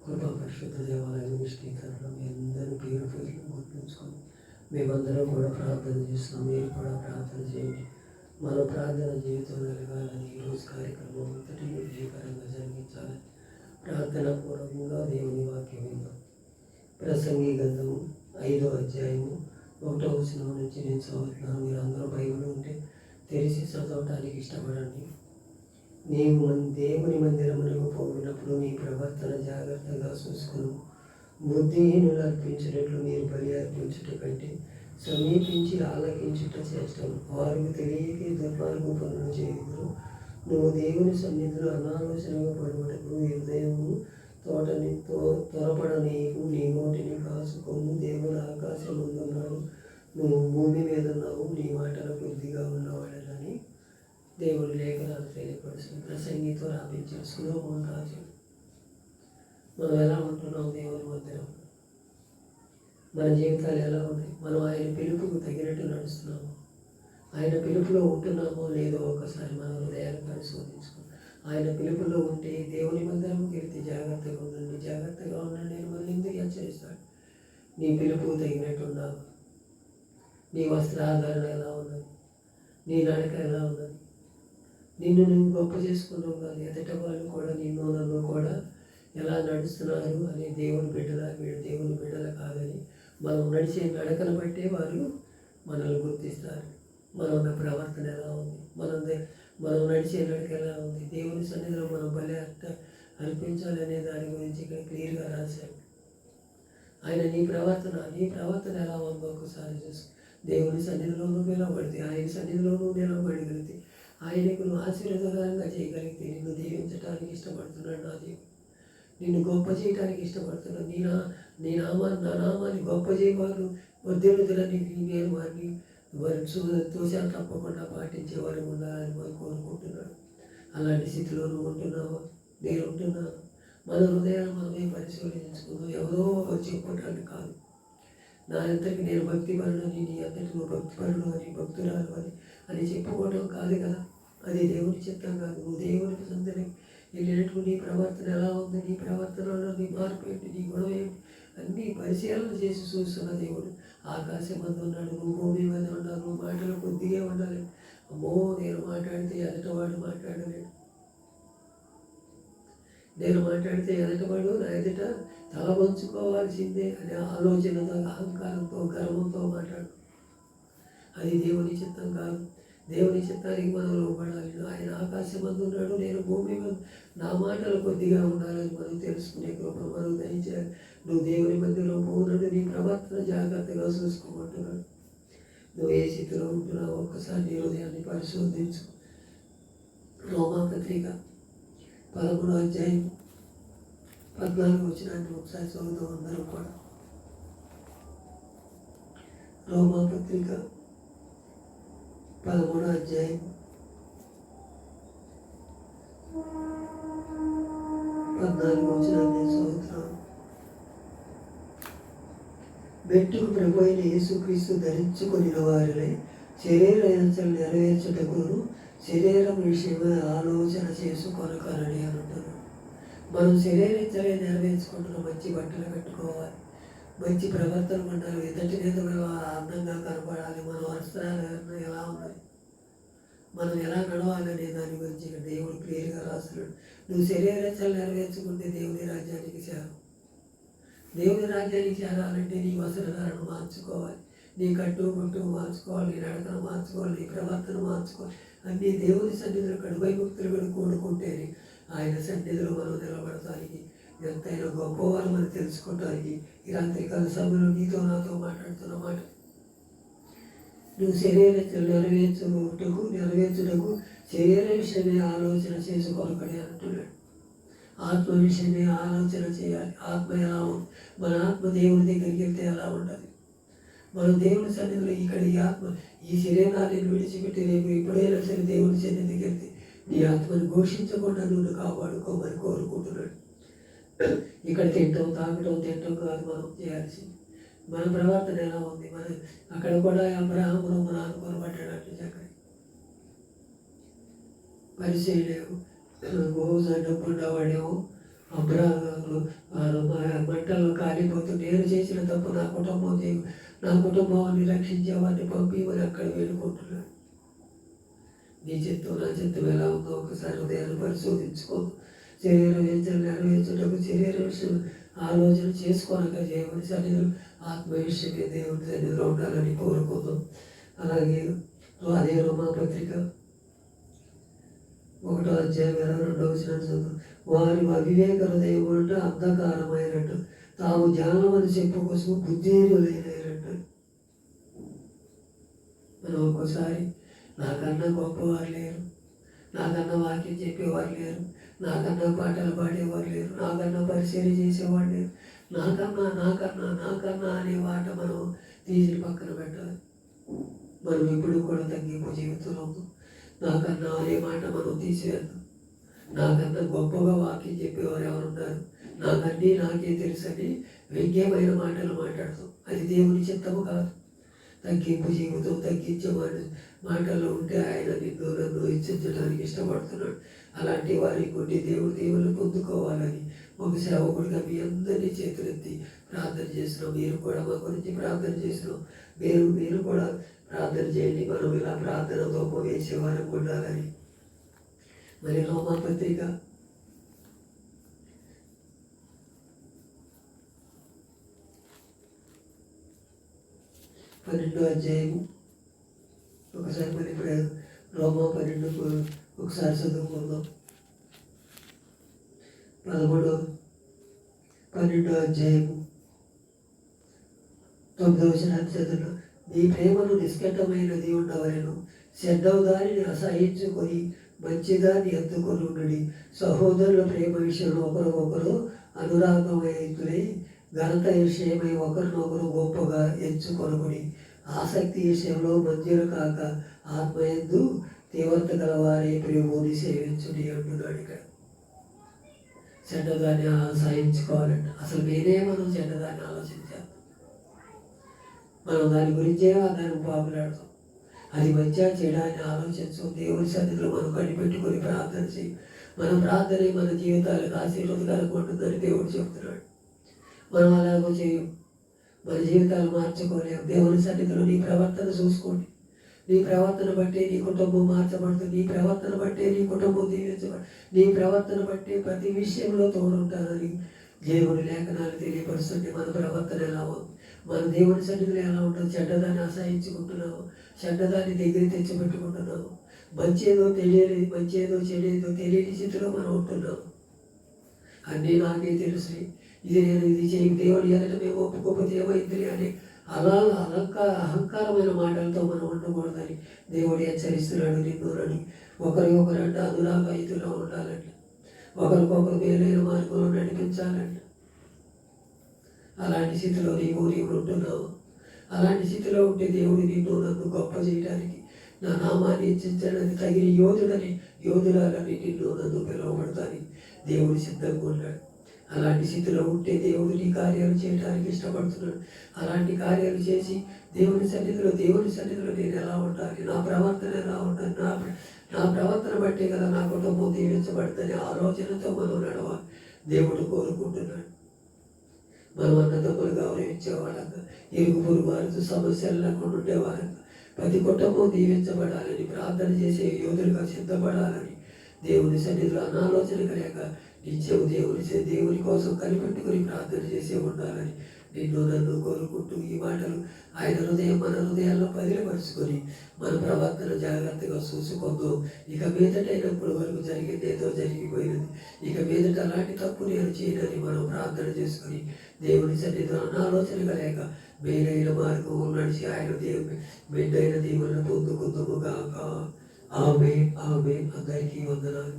కృపా పరిశుద్ధ దేవాలయం నిష్ఠీకరణ మీ అందరూ పేరు పేర్లు గుర్తుంచుకొని మేమందరం కూడా ప్రార్థన చేస్తున్నాం. మీరు కూడా ప్రార్థన చేయండి. మన ప్రార్థన జీవితం వెలగాలని ఈరోజు కార్యక్రమం అంతటి విజయకరంగా జరిగించాలని ప్రార్థన పూర్వకంగా దేవుని వాక్యం విందాం. ప్రసంగి గ్రంథము 5వ అధ్యాయము 1వ వచనం నుంచి నేను చదువుతున్నాను. మీరు అందరూ బైబిల్ ఉంటే తెరిచి చదవటానికి ఇష్టపడండి. నీవు దేవుని మందిరమునకు పోయినప్పుడు నీ ప్రవర్తన జాగ్రత్తగా చూసుకును. బుద్ధిహీనులు అర్పించినట్లు మీరు బలి అర్పించుట కంటే సమీపించి ఆలకించుట శ్రేష్టం. వారికి తెలియకే దుర్మార్గ పనులు చేయుదురు. నువ్వు దేవుని సన్నిధిలో అనాలోచనగా పడుటకు హృదయము త్వరపడనీకు. నీ నోటిని కాసుకొను. దేవుడు ఆకాశం ముందున్నాడు, నువ్వు భూమి మీద ఉన్నావు. నీ మాటలు బుద్ధిగా ఉన్నవాడని దేవుడి లేఖనాలు తెలియపరుస్తుంది. ప్రసంగితో రాపించిన సులోమోన్ రాజు. మనం ఎలా ఉంటున్నాం దేవుని మందిరం? మన జీవితాలు ఎలా ఉన్నాయి? మనం ఆయన పిలుపుకు తగినట్టు నడుస్తున్నాము? ఆయన పిలుపులో ఉంటున్నామో లేదో ఒకసారి మన హృదయాన్ని పరిశోధించుకో. ఆయన పిలుపులో ఉంటే దేవుని మందిరం తిరిగి జాగ్రత్తగా ఉండండి, జాగ్రత్తగా ఉండండి నేను మళ్ళీ ఎందుకు హెచ్చరిస్తాడు. నీ పిలుపుకు తగినట్టు ఉన్నావు? నీ వస్త్రాధారణ ఎలా ఉన్నది? నీ నడక ఎలా ఉన్నది? నిన్ను నువ్వు గొప్ప చేసుకున్నావు కాదు, ఎదట వాళ్ళు కూడా నిన్ను నన్ను కూడా ఎలా నడుస్తున్నారు అని దేవుని బిడ్డలా వీడు దేవుని బిడ్డల కాదని మనం నడిచే నడకను బట్టే వారు మనల్ని గుర్తిస్తారు. మనం ఉన్న ప్రవర్తన ఎలా ఉంది, మనం నడిచే నడక ఎలా ఉంది, దేవుని సన్నిధిలో మనం బలి అర్పించాలనే దాని గురించి ఇక్కడ క్లియర్గా రాశాడు. ఆయన నీ ప్రవర్తన ఎలా ఉందో ఒకసారి చూసి దేవుని సన్నిధిలో నువ్వు నిలబడితే, ఆయన సన్నిధిలో నువ్వు నిలబడగలిగితే, ఆయనకు నువ్వు ఆశీర్వాదకరంగా చేయగలిగితే నిన్ను దీవించడానికి ఇష్టపడుతున్నాడు నా దేవుడు. నిన్ను గొప్ప చేయడానికి ఇష్టపడుతున్నాడు. నా నామాన్ని గొప్ప చేయవారు వద్దులని నేను వారిని తోశాలు తప్పకుండా పాటించేవారు ఉండాలని వారు కోరుకుంటున్నాడు. అలాంటి స్థితిలో నువ్వు ఉంటున్నావా? నేను ఉంటున్నాను. మన హృదయాన్ని మనమే పరిశోధించుకుందాం. ఎవరో చెప్పుకోవటానికి కాదు. నా అంతటికి నేను భక్తిపరుడని, నీ అంతటి నువ్వు భక్తిపరుడు అని, భక్తురాలు అని చెప్పుకోవడం కాదు కదా. అది దేవుని చిత్తం కాదు. నువ్వు దేవునికి సందరికి వెళ్ళినట్టు నీ ప్రవర్తన ఎలా ఉంది, నీ ప్రవర్తనలో నీ మార్పు ఏంటి, నీ గొడవ ఏంటి అన్నీ పరిశీలన చేసి చూస్తున్న దేవుడు. ఆకాశం మంది ఉన్నాడు, నువ్వు భూమి మీద ఉన్నావు. నువ్వు మాటలు కొద్దిగా ఉండాలి. అమ్మో నేను మాట్లాడితే ఎదటవాడు మాట్లాడలేడు, నేను మాట్లాడితే ఎదటవాడు నా ఎదుట తల వంచుకోవాల్సిందే అనే ఆలోచనతో, అహంకారంతో, గర్వంతో మాట్లాడు. అది దేవుని చిత్తం కాదు. దేవుని చిత్తానికి మనం లోపడాలి. ఆయన ఆకాశం మందు ఉన్నాడు, నేను భూమి మీద, నా మాటలు కొద్దిగా ఉండాలని మనం తెలుసుకునే కృప మనం దయచేయాలి. నువ్వు దేవుని మధ్యలో పోనడు, నీ ప్రవర్తన జాగ్రత్తగా చూసుకోమంటున్నాడు. నువ్వు ఏ స్థితిలో ఉంటున్నావు ఒక్కసారి నీ హృదయాన్ని పరిశోధించు. రోమాపత్రిక 13వ అధ్యాయం 14వ వచనాన్ని ఒకసారి చదువుతాం అందరం కూడా. రోమాపత్రిక 13వ అధ్యాయం 14వ వచనాన్ని చదువుతాం. మెట్టుకు ప్రభు అయిన యేసుక్రీస్తు ధరించుకొని వారిని శరీర హింసలు నెరవేర్చుటకును శరీరం విషయమై ఆలోచన చేసుకొనకలని అంటున్నాడు. మనం శరీరించలే నెరవేర్చుకుంటున్న మంచి బట్టలు కట్టుకోవాలి, మంచి ప్రవర్తన ఉండాలి, ఎదుటి నేతగా అందంగా కనపడాలి. మన వస్త్రాలు ఎలా ఉన్నాయి, మనం ఎలా నడవాలనే దాని గురించి దేవుడు క్లియర్గా రాస్తున్నాడు. నువ్వు శరీరించలు నెరవేర్చుకుంటే దేవుని రాజ్యానికి చేరావు. దేవుని రాజ్యానికి చేరాలంటే నీ వస్త్రధారణ మార్చుకోవాలి, నీ కట్టు మార్చుకోవాలి, నీ నడకను మార్చుకోవాలి, నీ ప్రవర్తన మార్చుకోవాలి. అన్నీ దేవుని సన్నిధిలో కడుపై భక్తులు కూడుకుంటేనే ఆయన సన్నిధిలో మనం నిలబడటానికి, ఎంతైనా గొప్పవారు మనం తెలుసుకోవటానికి ఈ రాత్రికాల సమయంలో నీతో నాతో మాట్లాడుతున్న మాట. నువ్వు నెరవేర్చుటకు శరీర విషయమే ఆలోచన చేసుకోవాలని అంటున్నాడు. ఆత్మ విషయమే ఆలోచన చేయాలి. ఆత్మ ఎలా ఉంది? మన ఆత్మ దేవుని దగ్గరికి వెళ్తే ఎలా ఉంటుంది? మనం దేవుని సన్నిధిలో ఇక్కడ ఈ శరీరాన్ని విడిచిపెట్టి రేపు ఎప్పుడైనా సరే దేవుని సన్నిధికి వెళ్తే నీ ఆత్మను ఘోషించకుండా నువ్వు కాపాడుకోమని కోరుకుంటున్నాడు. ఇక్కడ తింటాం కాదు మనం చేయాల్సింది. మన ప్రవర్తన ఎలా ఉంది? అక్కడ కూడా అబ్రహామును మన అనుకోని పడ్డాడు. చక్కని పరిచయలేవు, బహుశా డబ్బు ఉండవాడేమో అబ్రాహాము మంటల్లో కాలిపోతూ నేను చేసిన తప్పు నా కుటుంబాన్ని రక్షించేవాడిని పంపిమని అక్కడ వేడుకుంటున్నాడు. నీ చిత్తం నా చిత్తం ఎలా ఉందో ఒకసారి ఉదయాన్ని పరిశోధించుకో. శరీరం నెరవేర్చుటకు శరీర విషయం ఆలోచన చేసుకోనక దేవుని సన్నిధిలో ఆత్మ విషయమే దేవుని సన్నిధిలో ఉండాలని కోరుకుందాం. అలాగే అదే రోమాపత్రిక 1:22 వారి అవివేక హృదయములంట అంధకారమైనట్టు తాము జ్ఞానమని చెప్పుకోసం బుద్ధిహీనులైనట్టు. మనం ఒక్కోసారి నాకన్నా గొప్పవారు లేరు, నాకన్నా వాక్యం చెప్పేవారు లేరు, నాకన్నా పాటలు పాడేవారు లేరు, నాకన్నా పరిచయం చేసేవాడు లేరు, నాకన్నా అనే మాట మనం తీసి పక్కన పెట్టాలి. మనం ఇప్పుడు కూడా తగ్గింపు జీవితంలో నాకన్నా అనే మాట మనం తీసివేద్దాం. నాకన్నా గొప్పగా వాక్యం చెప్పేవారు ఎవరున్నారు, నాకే తెలుసని వ్యంగ్యమైన మాటలు మాట్లాడతాం. అది దేవుని చిత్తము కాదు. తగ్గింపు జీవితం తగ్గించే మాటలు ఉంటే ఆయన నిన్ను నన్ను హెచ్చించడానికి ఇష్టపడుతున్నాడు. అలాంటి వారి కొన్ని దేవుని పొందుకోవాలని ఒక సేవకుడిగా మీ అందరినీ చేతులెత్తి ప్రార్థన చేసినాం. మీరు కూడా మా గురించి ప్రార్థన చేసినాం. మీరు కూడా ప్రార్థన చేయండి. మనం ఇలా ప్రార్థనతో వేసేవారం ఉండాలని. మరి రోమాపత్రిక 12 ఒకసారి మరి ఇప్పుడు రోమా 12 ఒకసారి చదువుకుందాం. 12 9 చదువు. నీ ప్రేమను నిష్కటమైనది ఉండవలను, చెడ్డవ దానిని అసహించుకొని మంచిదాన్ని ఎత్తుకొని సహోదరుల ప్రేమ విషయంలో ఒకరు అనురాగమైతులై ఘనత విషయమై ఒకరినొకరు గొప్పగా ఎంచుకొనుకుని ఆసక్తి విషయంలో మంజులు కాక ఆత్మయందు తీవ్రత గలవారే ప్రభువుని సేవించుడి అంటున్నాడు. ఇక్కడ చెడ్డదాన్ని సహించుకోవాలంటే అసలు మనం చెడ్డదాన్ని ఆలోచించాలి. మనం దాని గురించే దాన్ని పాపులాడతాం. అది మంచిగా చేయడాన్ని ఆలోచించు. దేవుని సన్నిధిలో మనం కనిపెట్టుకొని ప్రార్థన చేయి. మన ప్రార్థన మన జీవితాలకు ఆశీర్వాదకరంగా ఉంటుందని దేవుడు చెబుతున్నాడు. మనం అలాగో చేయం. మన జీవితాలు మార్చుకోలేము. దేవుని సన్నిధిలో నీ ప్రవర్తన చూసుకోండి. నీ ప్రవర్తన బట్టే నీ కుటుంబం మార్చబడుతుంది. నీ ప్రవర్తన బట్టే నీ కుటుంబం దీవించబడుతుంది. నీ ప్రవర్తన బట్టే ప్రతి విషయంలో తోడుంటానని దేవుని లేఖనాలు తెలియపరుస్తుంది. మన ప్రవర్తన ఎలా ఉంది, మన దేవుని సన్నిధిలో ఎలా ఉంటుంది? చెడ్డదాన్ని అసహించుకుంటున్నాము, చెడ్డదాన్ని దగ్గర తెచ్చిపెట్టుకుంటున్నాము. మంచేదో చెడేదో తెలియని స్థితిలో మనం ఉంటున్నాము. అన్నీ నాకే తెలుసు, ఇది చేయి దేవుడు ఎదుట మేము ఒప్పుకోకపోతే ఏమైంది అని అహంకారమైన మాటలతో మనం ఉండకూడదని దేవుడు హెచ్చరిస్తున్నాడు. నిన్నురని ఒకరికొకరంటే అనురాగయుతులో ఉండాలంట, ఒకరికొకరు మేలైన మార్గంలో నడిపించాలంట. అలాంటి స్థితిలో నీవు ఉంటున్నావు. అలాంటి స్థితిలో ఉంటే దేవుడు నిన్ను నన్ను గొప్ప చేయడానికి, నా నామాన్ని హెచ్చించడానికి తగిన యోధులని నిన్ను నన్ను పిలువబడతానికి దేవుడు సిద్ధంగా ఉన్నాడు. అలాంటి స్థితిలో ఉంటే దేవుడు నీ కార్యాలు చేయడానికి ఇష్టపడుతున్నాడు. అలాంటి కార్యాలు చేసి దేవుని సన్నిధిలో నేను ఎలా ఉండాలి, నా ప్రవర్తన ఎలా ఉండాలి, నా ప్రవర్తన బట్టే కదా నా కుటుంబం దీవించబడుతుందని ఆలోచనతో మనం నడవాలి. దేవుడు కోరుకుంటున్నాడు. మనం అన్నదమ్ములు గౌరవించేవాళ్ళంగా, ఇరుగు పొరుగు వారితో సమస్యలు లేకుండా ఉండేవాళ్ళంగా, ప్రతి కుటుంబం దీవించబడాలని, ప్రార్థన చేసే యోధులుగా సిద్ధపడాలని దేవుని సన్నిధిలో అనాలోచన కలిగాక నిత్యం దేవుని కోసం కనిపెట్టుకుని ప్రార్థన చేసే ఉండాలని నిన్ను నన్ను కోరుకుంటూ ఈ మాటలు ఆయన మన హృదయాల్లో పదిలపరుచుకొని మన ప్రవర్తన జాగ్రత్తగా చూసుకుందాం. ఇక మీదటైనప్పుడు వరకు జరిగింది ఏదో జరిగిపోయినది, ఇక మీదట అలాంటి తప్పు నేను చేయనని మనం ప్రార్థన చేసుకుని దేవుని సన్నిధిలో అనాలోచన లేక మేలైన మార్గం నడిచి ఆయన మెండైన దేవుళ్ళను పొందుకుందాము గాక. ఆమేన్. అందరికీ వందనాలు.